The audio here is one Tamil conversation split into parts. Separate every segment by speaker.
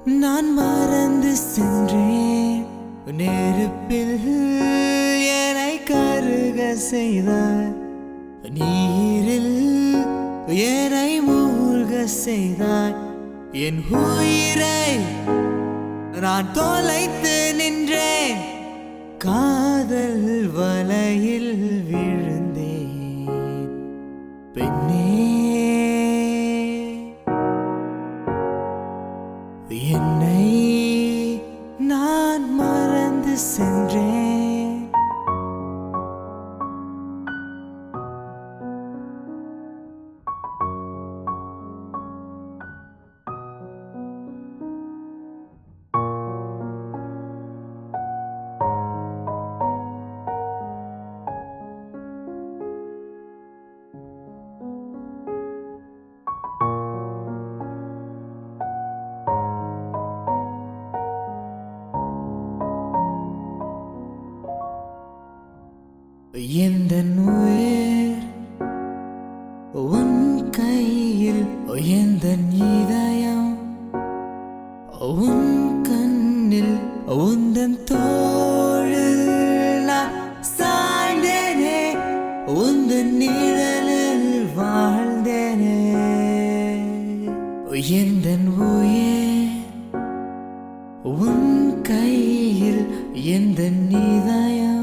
Speaker 1: நான் மறந்து சென்றேன் நெருப்பில் என்னை கருக செய்தாய் நீரில் என்னை மூழ்க செய்தாய் என் உயிரை நான் தொலைத்து நின்றேன் காதல் வலையில் விழுந்தேன் பெண்ணே என்னை நான் மறந்து சென்றேன் எந்தன் உயிர் உன் கையில் எந்தன் இதயம் உன் கண்ணில் உந்தன் தோளில் நான் சாய்ந்தேனே உந்தன் நிழலில் வாழ்ந்தேனே எந்தன் உயிர் உன் கையில் எந்தன் இதயம்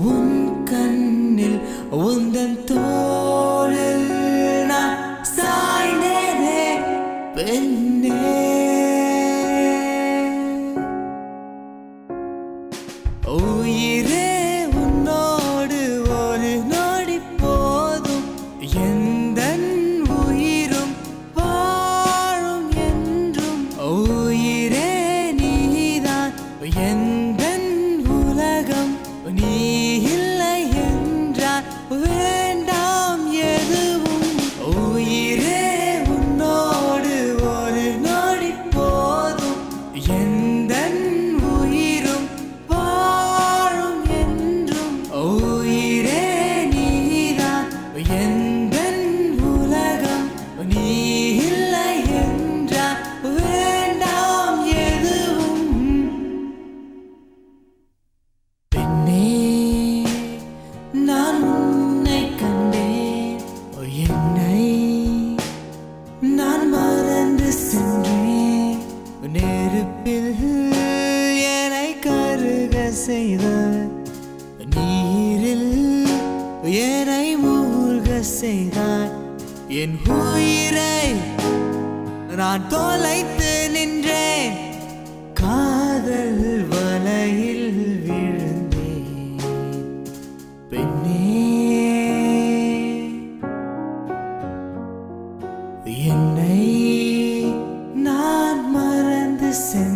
Speaker 1: உன் கண்ணில் உந்தன் தோளில் நான் சாய்ந்தேனே பெண்ணே உயிரே உன்னோடு ஒரு நொடி போதும் எந்தன் உயிரும் வாழும் என்றும் உயிரே நீதான் எந்தன் உலகம் நீ இல்லை என்றால் வேண்டாம் எதுவும் உயிரே உன்னோடு ஒரு நொடி போதும் எந்தன் உயிரும் வாழும் என்றும் உயிரே நீதான் எந்தன் உலகம் நீ இல்லை என்றால் வேண்டாம் எதுவும் நான் உன்னை கண்டேன் என்னை நான் மறந்து சென்றேன் நெருப்பில் என்னை கருக செய்தாய் நீரில் என்னை மூழ்க செய்தாய் என் உயிரை நான் தொலைத்து நின்றேன் காதல் வலையில் விழுந்தேன் பெண்ணே என்னை நான் மறந்து சென்றேன்